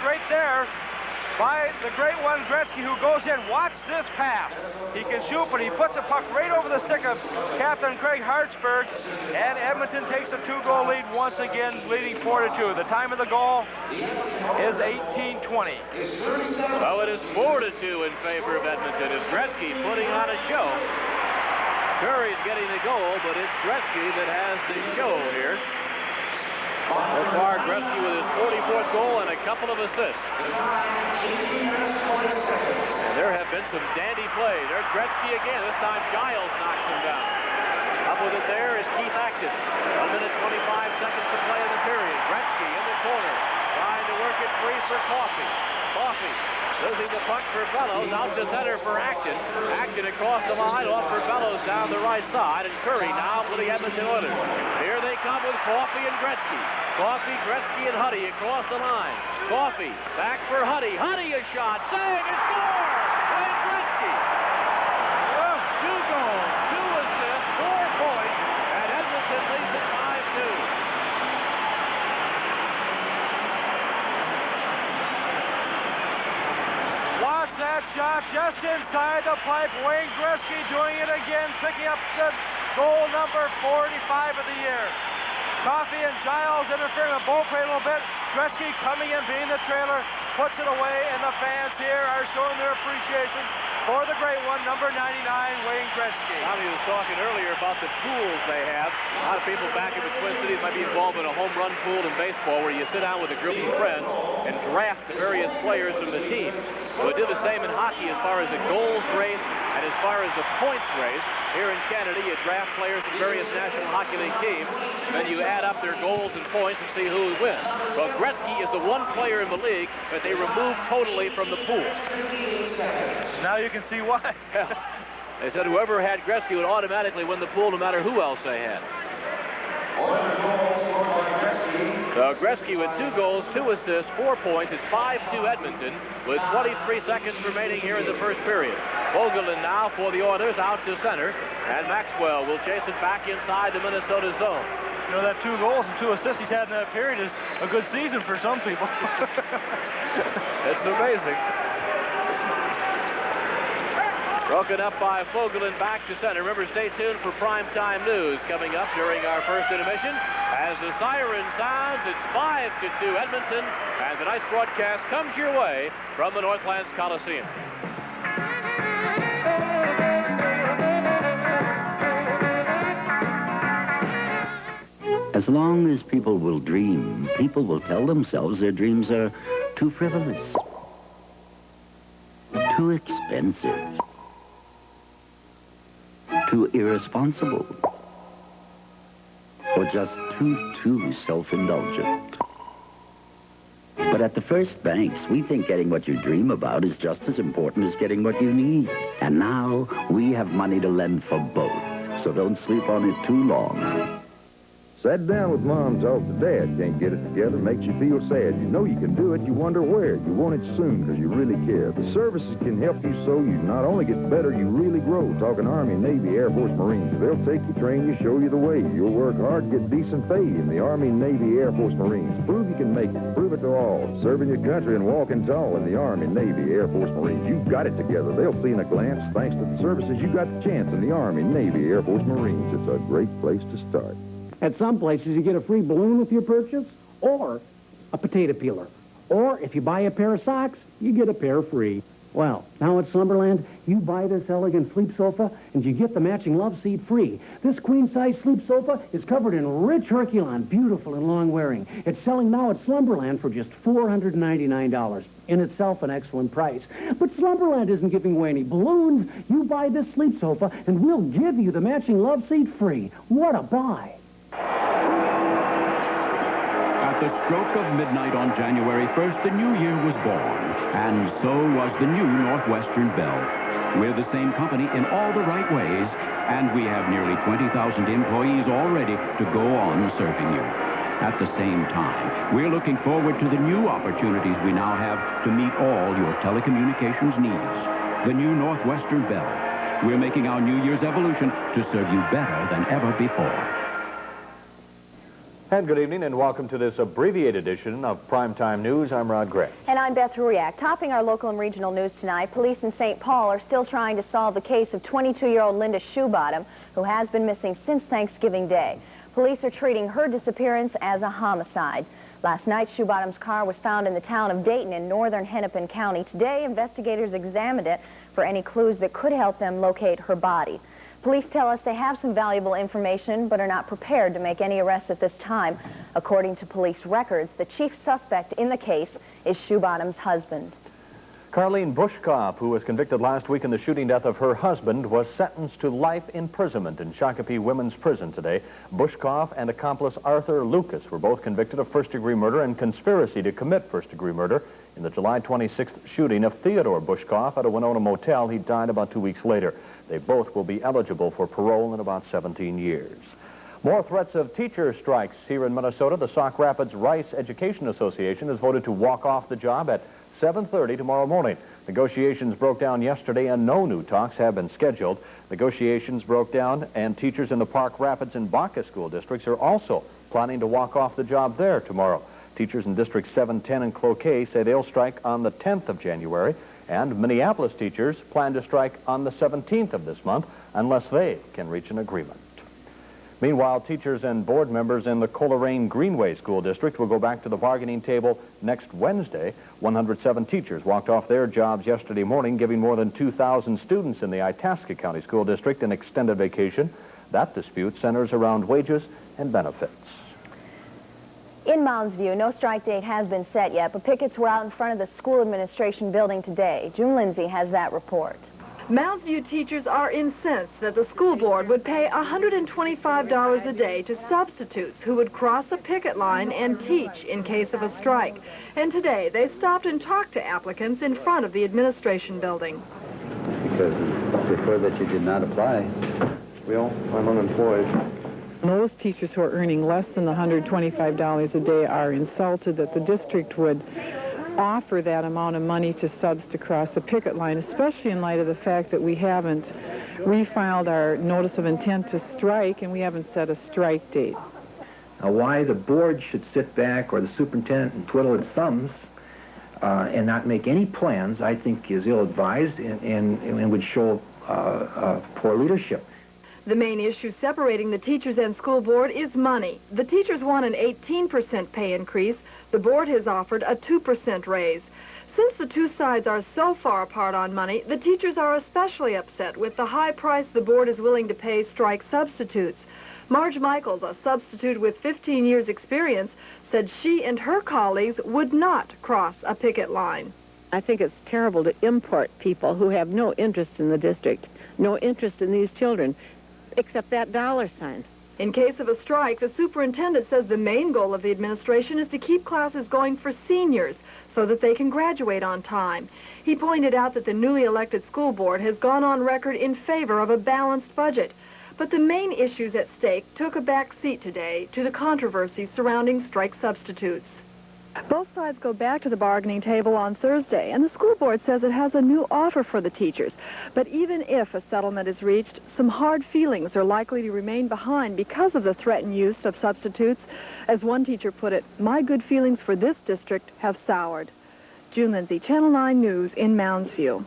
right there by the great one, Gretzky, who goes in. Watch this pass. He can shoot, but he puts a puck right over the stick of Captain Craig Hartsburg, and Edmonton takes a 2-goal lead once again, leading 4-2. The time of the goal is 18:20. Well, it is 4-2 in favor of Edmonton. It's Gretzky putting on a show. Curry's getting the goal, but it's Gretzky that has the show here. So far, Gretzky with his 44th goal and a couple of assists. And there have been some dandy plays. There's Gretzky again. This time Giles knocks him down. Up with it there is Keith Acton. 1 minute 25 seconds to play in the period. Gretzky in the corner, trying to work it free for Coffey. Coffey losing the puck for Bellows, out to center for Acton. Acton across the line, off for Bellows down the right side, and Curry now for the Edmonton Oilers. Here they come with Coffey and Gretzky. Coffey, Gretzky, and Huddy across the line. Coffey back for Huddy. Huddy a shot, save and score! Wayne Gretzky. 2 goals, 2 assists, 4 points, and Edmonton leads it 5-2. Watch that shot just inside the pipe. Wayne Gretzky doing it again, picking up the goal number 45 of the year. Coffey and Giles interfering with both play a little bit. Gretzky coming in, being the trailer, puts it away, and the fans here are showing their appreciation for the great one, number 99, Wayne Gretzky. Tommy was talking earlier about the pools they have. A lot of people back in the Twin Cities might be involved in a home run pool in baseball where you sit down with a group of friends and draft the various players from the team. So we do the same in hockey as far as the goals race and as far as the points race. Here in Canada, you draft players from various National Hockey League teams, then you add up their goals and points and see who wins. Well, Gretzky is the one player in the league that they removed totally from the pool. Now you can see why. Yeah. They said whoever had Gretzky would automatically win the pool no matter who else they had. So Gretzky with 2 goals, 2 assists, 4 points. It's 5-2 Edmonton with 23 seconds remaining here in the first period. Vogelin now for the Oilers out to center, and Maxwell will chase it back inside the Minnesota zone. You know, that 2 goals and 2 assists he's had in that period is a good season for some people. It's amazing. Broken up by Vogelin back to center. Remember, stay tuned for primetime news coming up during our first intermission. As the siren sounds, it's 5-2 Edmonton, and tonight's broadcast comes your way from the Northlands Coliseum. As long as people will dream, people will tell themselves their dreams are too frivolous, too expensive, too irresponsible, or just too self-indulgent. But at the First Banks, we think getting what you dream about is just as important as getting what you need. And now we have money to lend for both, so don't sleep on it too long. Sat down with Mom, talked to Dad. Can't get it together, makes you feel sad. You know you can do it, you wonder where. You want it soon because you really care. The services can help you so you not only get better, you really grow. Talking Army, Navy, Air Force, Marines. They'll take you, train you, show you the way. You'll work hard, get decent pay in the Army, Navy, Air Force, Marines. Prove you can make it. Prove it to all. Serving your country and walking tall in the Army, Navy, Air Force, Marines. You've got it together. They'll see in a glance. Thanks to the services, you got the chance in the Army, Navy, Air Force, Marines. It's a great place to start. At some places, you get a free balloon with your purchase, or a potato peeler. Or if you buy a pair of socks, you get a pair free. Well, now at Slumberland, you buy this elegant sleep sofa, and you get the matching love seat free. This queen-size sleep sofa is covered in rich Herculon, beautiful and long-wearing. It's selling now at Slumberland for just $499. In itself, an excellent price. But Slumberland isn't giving away any balloons. You buy this sleep sofa, and we'll give you the matching love seat free. What a buy! At the stroke of midnight on January 1st, the new year was born, and so was the new Northwestern Bell. We're the same company in all the right ways, and we have nearly 20,000 employees already to go on serving you. At the same time, we're looking forward to the new opportunities we now have to meet all your telecommunications needs. The new Northwestern Bell. We're making our New Year's evolution to serve you better than ever before. And good evening and welcome to this abbreviated edition of Primetime News. I'm Rod Gray. And I'm Beth Ruiak. Topping our local and regional news tonight, police in St. Paul are still trying to solve the case of 22-year-old Linda Shoebottom, who has been missing since Thanksgiving Day. Police are treating her disappearance as a homicide. Last night, Shoebottom's car was found in the town of Dayton in northern Hennepin County. Today, investigators examined it for any clues that could help them locate her body. Police tell us they have some valuable information, but are not prepared to make any arrests at this time. According to police records, the chief suspect in the case is Shoebottom's husband. Carlene Bushkoff, who was convicted last week in the shooting death of her husband, was sentenced to life imprisonment in Shakopee Women's Prison today. Bushkoff and accomplice Arthur Lucas were both convicted of first-degree murder and conspiracy to commit first-degree murder in the July 26th shooting of Theodore Bushkoff at a Winona motel. He died about 2 weeks later. They both will be eligible for parole in about 17 years. More threats of teacher strikes here in Minnesota. The Sauk Rapids Rice Education Association has voted to walk off the job at 7:30 tomorrow morning. Negotiations broke down yesterday and no new talks have been scheduled. Negotiations broke down and teachers in the Park Rapids and Baca school districts are also planning to walk off the job there tomorrow. Teachers in District 7, 10, and Cloquet say they'll strike on the 10th of January. And Minneapolis teachers plan to strike on the 17th of this month unless they can reach an agreement. Meanwhile, teachers and board members in the Coleraine Greenway School District will go back to the bargaining table next Wednesday. 107 teachers walked off their jobs yesterday morning, giving more than 2,000 students in the Itasca County School District an extended vacation. That dispute centers around wages and benefits. In Mounds View, no strike date has been set yet, but pickets were out in front of the school administration building today. June Lindsay has that report. Mounds View teachers are incensed that the school board would pay $125 a day to substitutes who would cross a picket line and teach in case of a strike. And today, they stopped and talked to applicants in front of the administration building. Because it's prefer that you did not apply. Well, I'm unemployed. Those teachers who are earning less than $125 a day are insulted that the district would offer that amount of money to subs to cross the picket line, especially in light of the fact that we haven't refiled our notice of intent to strike and we haven't set a strike date. Now, why the board should sit back or the superintendent and twiddle its thumbs and not make any plans, I think is ill-advised and would show poor leadership. The main issue separating the teachers and school board is money. The teachers want an 18% pay increase. The board has offered a 2% raise. Since the two sides are so far apart on money, the teachers are especially upset with the high price the board is willing to pay strike substitutes. Marge Michaels, a substitute with 15 years' experience, said she and her colleagues would not cross a picket line. I think it's terrible to import people who have no interest in the district, no interest in these children, except that dollar sign. In case of a strike, the superintendent says the main goal of the administration is to keep classes going for seniors so that they can graduate on time. He pointed out that the newly elected school board has gone on record in favor of a balanced budget. But the main issues at stake took a back seat today to the controversy surrounding strike substitutes. Both sides go back to the bargaining table on Thursday, and the school board says it has a new offer for the teachers. But even if a settlement is reached, some hard feelings are likely to remain behind because of the threatened use of substitutes. As one teacher put it, my good feelings for this district have soured. June Lindsay, Channel 9 News in Mounds View.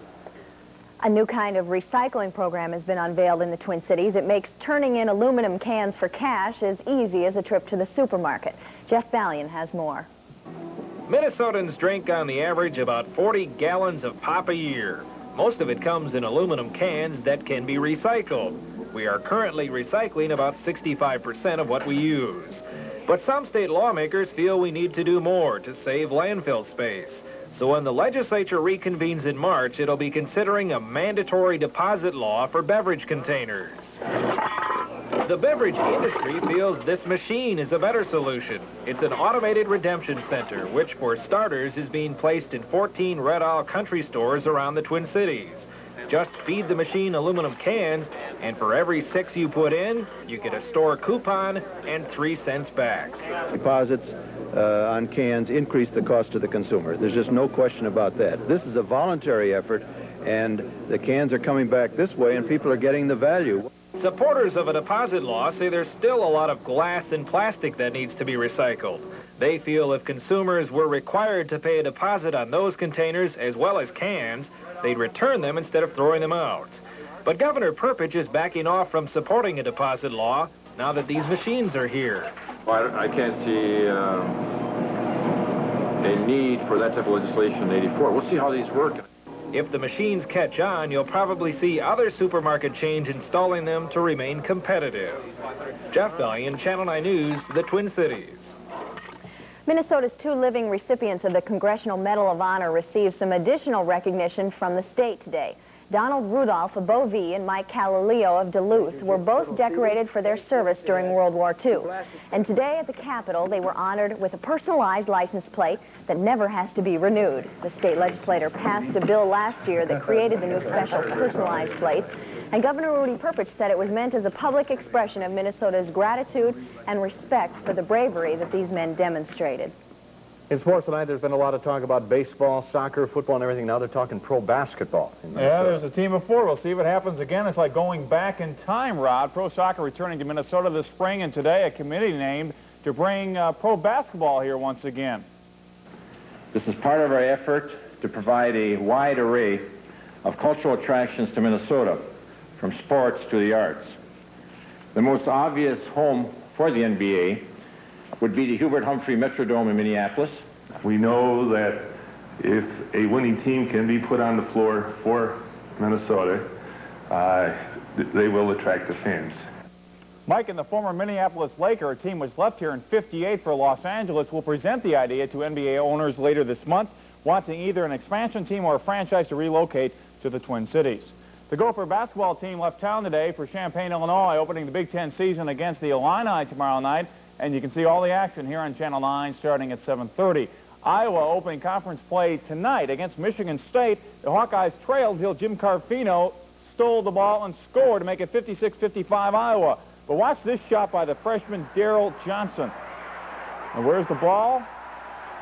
A new kind of recycling program has been unveiled in the Twin Cities. It makes turning in aluminum cans for cash as easy as a trip to the supermarket. Jeff Ballion has more. Minnesotans drink on the average about 40 gallons of pop a year. Most of it comes in aluminum cans that can be recycled. We are currently recycling about 65% of what we use. But some state lawmakers feel we need to do more to save landfill space. So when the legislature reconvenes in March, it'll be considering a mandatory deposit law for beverage containers. The beverage industry feels this machine is a better solution. It's an automated redemption center, which for starters is being placed in 14 Red Owl country stores around the Twin Cities. Just feed the machine aluminum cans, and for every 6 you put in, you get a store coupon and 3 cents back. Deposits on cans increase the cost to the consumer. There's just no question about that. This is a voluntary effort, and the cans are coming back this way, and people are getting the value. Supporters of a deposit law say there's still a lot of glass and plastic that needs to be recycled. They feel if consumers were required to pay a deposit on those containers as well as cans, they'd return them instead of throwing them out. But Governor Perpich is backing off from supporting a deposit law now that these machines are here. Well, I can't see a need for that type of legislation in 84. We'll see how these work. If the machines catch on, you'll probably see other supermarket chains installing them to remain competitive. Jeff Bellion, Channel 9 News, the Twin Cities. Minnesota's 2 living recipients of the Congressional Medal of Honor received some additional recognition from the state today. Donald Rudolph of Bovee and Mike Calaleo of Duluth were both decorated for their service during World War II. And today at the Capitol, they were honored with a personalized license plate that never has to be renewed. The state legislature passed a bill last year that created the new special personalized plates. And Governor Rudy Perpich said it was meant as a public expression of Minnesota's gratitude and respect for the bravery that these men demonstrated. In sports tonight, there's been a lot of talk about baseball, soccer, football, and everything. Now they're talking pro basketball. Yeah, there's a team of 4. We'll see what happens again. It's like going back in time, Rod. Pro soccer returning to Minnesota this spring, and today a committee named to bring pro basketball here once again. This is part of our effort to provide a wide array of cultural attractions to Minnesota, from sports to the arts. The most obvious home for the NBA would be the Hubert Humphrey Metrodome in Minneapolis. We know that if a winning team can be put on the floor for Minnesota, they will attract the fans. Mike and the former Minneapolis Laker, a team was left here in '58 for Los Angeles, will present the idea to NBA owners later this month, wanting either an expansion team or a franchise to relocate to the Twin Cities. The Gopher basketball team left town today for Champaign, Illinois, opening the Big Ten season against the Illini tomorrow night. And you can see all the action here on Channel 9 starting at 7:30. Iowa opening conference play tonight against Michigan State. The Hawkeyes trailed until Jim Carfino stole the ball and scored to make it 56-55 Iowa. But watch this shot by the freshman Darrell Johnson. And where's the ball?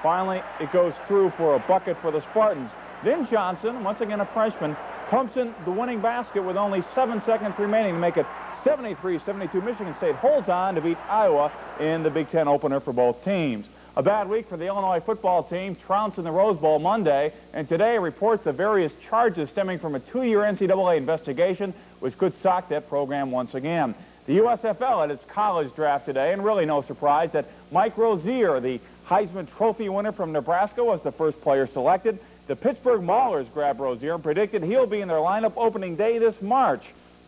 Finally, it goes through for a bucket for the Spartans. Then Johnson, once again a freshman, pumps in the winning basket with only 7 seconds remaining to make it 73-72. Michigan State holds on to beat Iowa in the Big Ten opener for both teams. A bad week for the Illinois football team, trounced in the Rose Bowl Monday, and today reports of various charges stemming from a 2-year NCAA investigation, which could sock that program once again. The USFL had its college draft today, and really no surprise that Mike Rozier, the Heisman Trophy winner from Nebraska, was the first player selected. The Pittsburgh Maulers grabbed Rozier and predicted he'll be in their lineup opening day this March.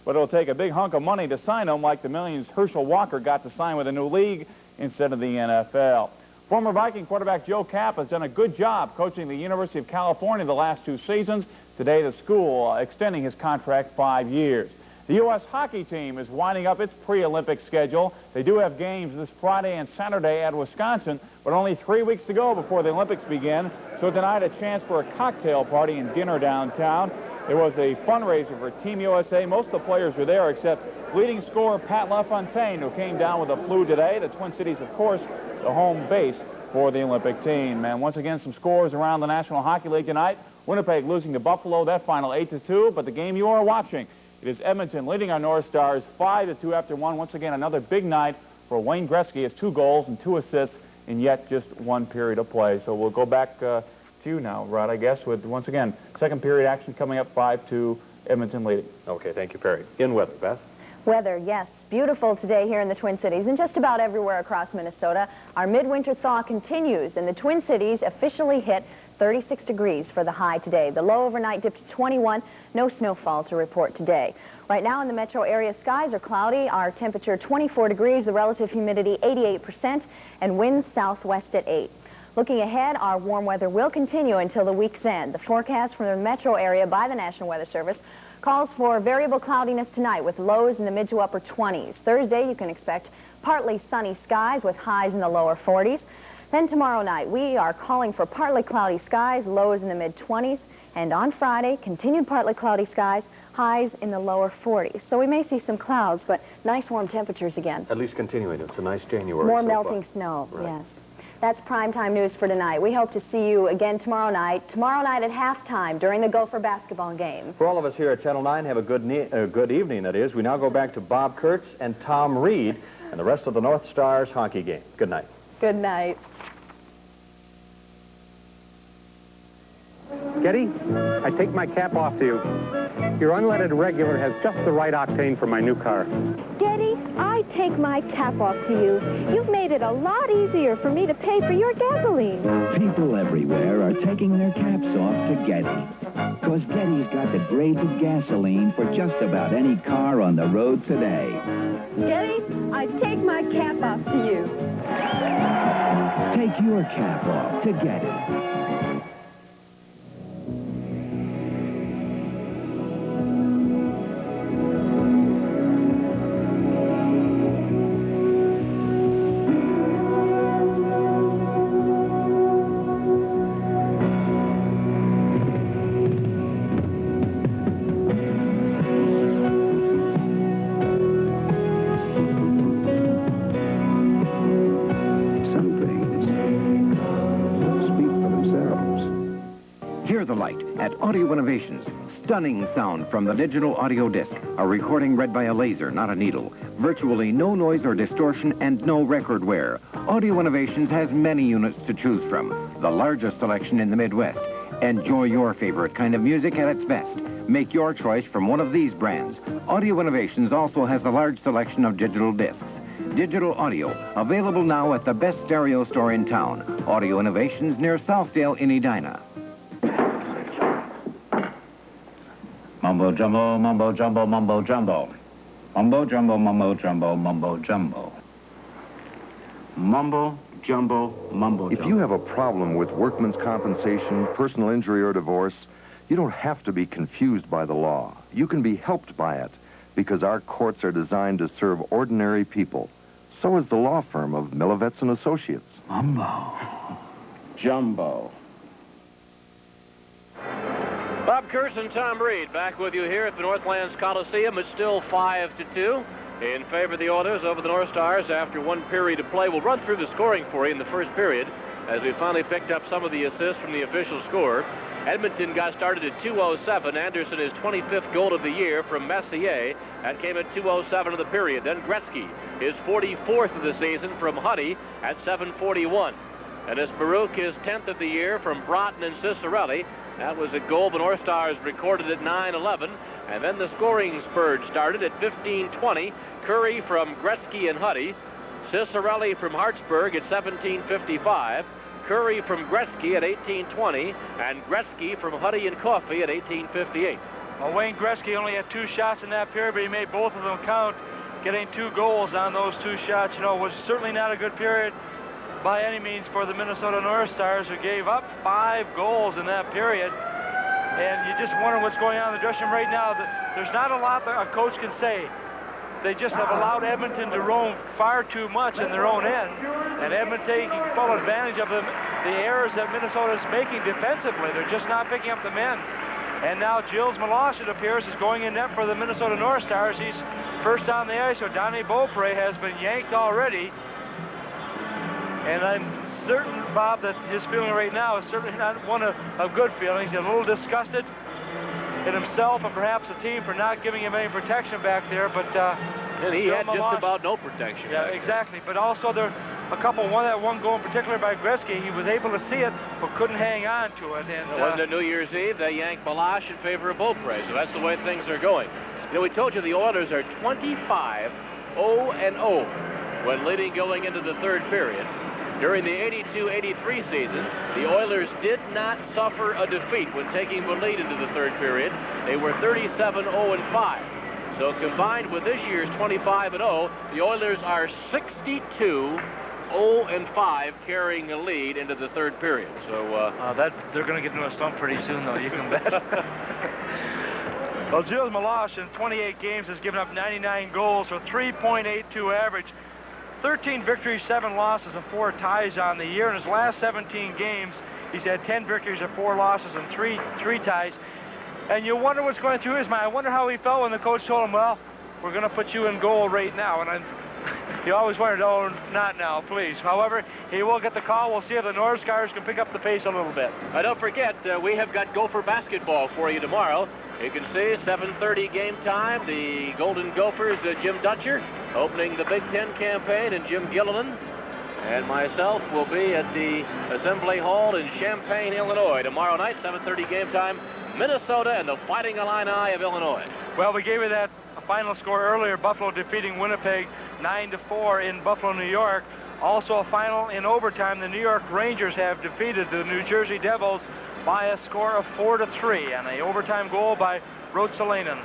But it'll take a big hunk of money to sign him, like the millions Herschel Walker got to sign with a new league instead of the NFL. Former Viking quarterback Joe Kapp has done a good job coaching the University of California the last 2 seasons. Today, the school extending his contract 5 years. The U.S. hockey team is winding up its pre-Olympic schedule. They do have games this Friday and Saturday at Wisconsin, but only 3 weeks to go before the Olympics begin. So tonight, a chance for a cocktail party and dinner downtown. There was a fundraiser for Team USA. Most of the players were there except leading scorer Pat LaFontaine, who came down with the flu today. The Twin Cities, of course, the home base for the Olympic team. And once again, some scores around the National Hockey League tonight. Winnipeg losing to Buffalo, that final 8-2. But the game you are watching, it is Edmonton leading our North Stars 5-2 after 1. Once again, another big night for Wayne Gretzky. Has 2 goals and 2 assists in yet just 1 period of play. So we'll go back to you now, Rod, I guess, with, once again, second period action coming up 5-2, Edmonton leading. Okay, thank you, Perry. In weather, Beth? Weather, yes, beautiful today here in the Twin Cities and just about everywhere across Minnesota. Our midwinter thaw continues, and the Twin Cities officially hit 36 degrees for the high today. The low overnight dipped to 21. No snowfall to report today. Right now in the metro area, skies are cloudy. Our temperature 24 degrees, the relative humidity 88%, and winds southwest at 8. Looking ahead, our warm weather will continue until the week's end. The forecast from the metro area by the National Weather Service calls for variable cloudiness tonight with lows in the mid to upper 20s. Thursday, you can expect partly sunny skies with highs in the lower 40s. Then tomorrow night, we are calling for partly cloudy skies, lows in the mid 20s. And on Friday, continued partly cloudy skies, highs in the lower 40s. So we may see some clouds, but nice warm temperatures again. At least continuing. It's a nice January. More so melting far. snow, Right. yes. That's Primetime News for tonight. We hope to see you again tomorrow night at halftime during the Gopher basketball game. For all of us here at Channel 9, have a good evening, that is. We now go back to Bob Kurtz and Tom Reed and the rest of the North Stars hockey game. Good night. Good night. Getty, I take my cap off to you. Your unleaded regular has just the right octane for my new car. Getty, I take my cap off to you. You've made it a lot easier for me to pay for your gasoline. People everywhere are taking their caps off to Getty. Because Getty's got the grades of gasoline for just about any car on the road today. Getty, I take my cap off to you. Take your cap off to Getty. At Audio Innovations, stunning sound from the digital audio disc. A recording read by a laser, not a needle. Virtually no noise or distortion and no record wear. Audio Innovations has many units to choose from. The largest selection in the Midwest. Enjoy your favorite kind of music at its best. Make your choice from one of these brands. Audio Innovations also has a large selection of digital discs. Digital audio, available now at the best stereo store in town. Audio Innovations near Southdale in Edina. Mumbo jumbo, mumbo jumbo, mumbo jumbo. Mumbo jumbo, mumbo jumbo, mumbo jumbo. Mumbo jumbo, mumbo jumbo. If you have a problem with workman's compensation, personal injury, or divorce, you don't have to be confused by the law. You can be helped by it because our courts are designed to serve ordinary people. So is the law firm of Milovets and Associates. Mumbo jumbo. Bob Kurtz and Tom Reed back with you here at the Northlands Coliseum. It's still 5-2 in favor of the Oilers over the North Stars after one period of play. We'll run through the scoring for you in the first period as we finally picked up some of the assists from the official score. Edmonton got started at 2:07. Anderson, his 25th goal of the year from Messier. That came at 2:07 of the period. Then Gretzky, his 44th of the season from Huddy at 7:41. And as Baruch, his 10th of the year from Broughton and Cicerelli. That was a goal the North Stars recorded at 9:11. And then the scoring spurge started at 15:20. Curry from Gretzky and Huddy. Cicerelli from Hartsburg at 17:55. Curry from Gretzky at 18:20. And Gretzky from Huddy and Coffey at 18:58. Well, Wayne Gretzky only had 2 shots in that period, but he made both of them count. Getting 2 goals on those 2 shots, was certainly not a good period by any means for the Minnesota North Stars, who gave up 5 goals in that period. And you just wonder what's going on in the dressing room right now. There's not a lot that a coach can say. They just have allowed Edmonton to roam far too much in their own end. And Edmonton taking full advantage of the errors that Minnesota is making defensively. They're just not picking up the men. And now Gilles Meloche, it appears, is going in net for the Minnesota North Stars. He's first on the ice, so Donnie Beaupre has been yanked already. And I'm certain, Bob, that his feeling right now is certainly not one of good feelings. He's a little disgusted at himself and perhaps the team for not giving him any protection back there. But and he had just about no protection. Yeah, exactly. But also there a couple, one goal in particular by Gretzky, he was able to see it but couldn't hang on to it. And it wasn't a New Year's Eve. They yanked Meloche in favor of Beaupre, so that's the way things are going. We told you the Oilers are 25-0-0 when leading going into the third period. During the 82-83 season, the Oilers did not suffer a defeat when taking the lead into the third period. They were 37-0-5. So combined with this year's 25-0, the Oilers are 62-0-5, carrying the lead into the third period. So they're going to get into a slump pretty soon, though. You can bet. Well, Gilles Meloche in 28 games has given up 99 goals for 3.82 average. 13 victories, 7 losses, and 4 ties on the year. In his last 17 games, he's had 10 victories and 4 losses and 3 ties. And you wonder what's going through his mind. I wonder how he felt when the coach told him, well, we're going to put you in goal right now. And You always wondered, oh, not now, please. However, he will get the call. We'll see if the North Stars can pick up the pace a little bit. Don't forget, we have got Gopher basketball for you tomorrow. You can see 7:30 game time. The Golden Gophers, Jim Dutcher, opening the Big Ten campaign, and Jim Gilliland and myself will be at the Assembly Hall in Champaign, Illinois. Tomorrow night, 7:30 game time, Minnesota and the Fighting Illini of Illinois. Well, we gave you that final score earlier. Buffalo defeating Winnipeg 9-4 in Buffalo, New York. Also a final in overtime. The New York Rangers have defeated the New Jersey Devils by a score of 4-3, and an overtime goal by Ruotsalainen.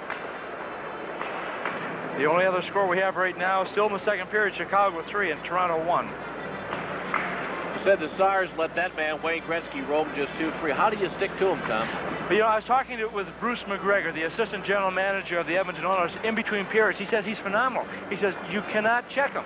The only other score we have right now, still in the second period, Chicago 3 and Toronto 1. You said the Stars let that man, Wayne Gretzky, roam just 2-3. How do you stick to him, Tom? But, I was talking with Bruce McGregor, the assistant general manager of the Edmonton Oilers, in between periods. He says he's phenomenal. He says you cannot check him.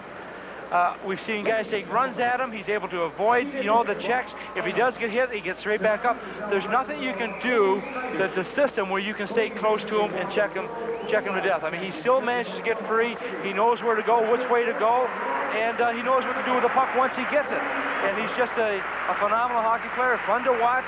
We've seen guys take runs at him. He's able to avoid, the checks. If he does get hit, he gets right back up. There's nothing you can do that's a system where you can stay close to him and check him to death. I mean, he still manages to get free. He knows where to go, which way to go, and he knows what to do with the puck once he gets it. And he's just a phenomenal hockey player, fun to watch.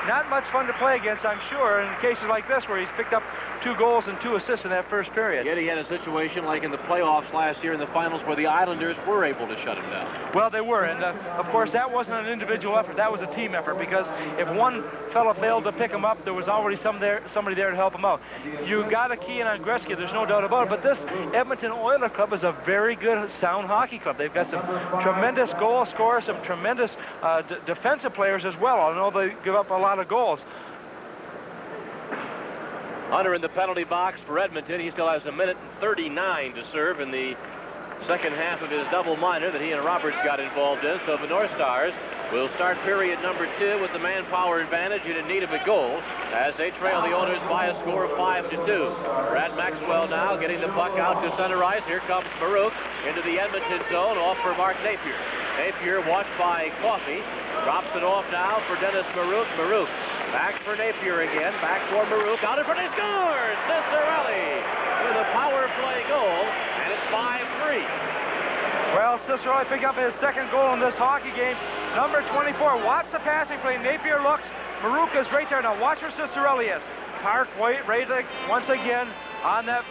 Not much fun to play against, I'm sure, in cases like this where he's picked up 2 goals and 2 assists in that first period. Yet he had a situation like in the playoffs last year in the finals where the Islanders were able to shut him down. Well, they were, and of course that wasn't an individual effort. That was a team effort, because if one fella failed to pick him up, there was already somebody there to help him out. You got to key in on Gretzky, there's no doubt about it, but this Edmonton Oilers club is a very good, sound hockey club. They've got some tremendous goal scorers, some tremendous defensive players as well. I know they give up a lot of goals. Hunter in the penalty box for Edmonton. He still has 1:39 to serve in the second half of his double minor that he and Roberts got involved in. So the North Stars will start period number 2 with the manpower advantage and in need of a goal as they trail the Oilers by a score of 5-2. Brad Maxwell now getting the puck out to center ice. Here comes Baruch into the Edmonton zone, off for Mark Napier. Napier watched by Coffey. Drops it off now for Dennis Baruch. Baruch back for Napier again. Back for Baruch. Out in front, he scores! Cicerelli with a power play goal, and it's 5-3. Well, Cicerelli picked up his second goal in this hockey game. Number 24. Watch the passing play. Napier looks. Baruch is right there. Now watch where Cicerelli is. Clark White right once again on that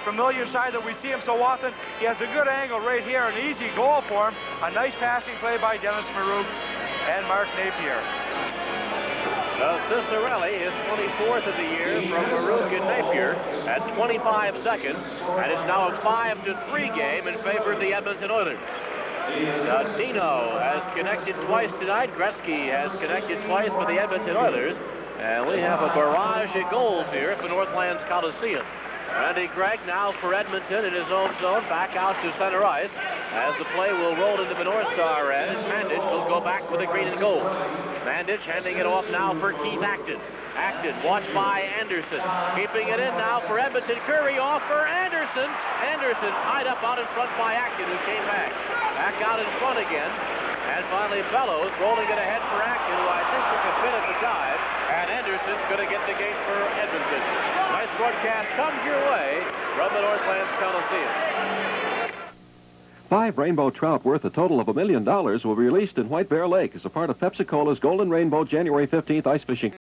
familiar side that we see him so often. He has a good angle right here. An easy goal for him. A nice passing play by Dennis Baruch and Mark Napier. Cicerelli, his 24th of the year from Baruch and Napier at 25 seconds, and it's now a 5-3 game in favor of the Edmonton Oilers. Dino has connected twice tonight. Gretzky has connected twice for the Edmonton Oilers, and we have a barrage of goals here at the Northlands Coliseum. Randy Gregg now for Edmonton in his own zone, back out to center ice as the play will roll into the North Star end. Mandich will go back with the green and gold. Mandich handing it off now for Keith Acton. Acton watched by Anderson. Keeping it in now for Edmonton. Curry off for Anderson. Anderson tied up out in front by Acton, who came back. Back out in front again. And finally Bellows rolling it ahead for Acton, who I think took a bit of the dive. And Anderson's going to get the gate for Edmonton. Nice broadcast comes your way from the Northlands Coliseum. 5 rainbow trout worth a total of $1 million will be released in White Bear Lake as a part of Pepsi-Cola's Golden Rainbow January 15th ice fishing.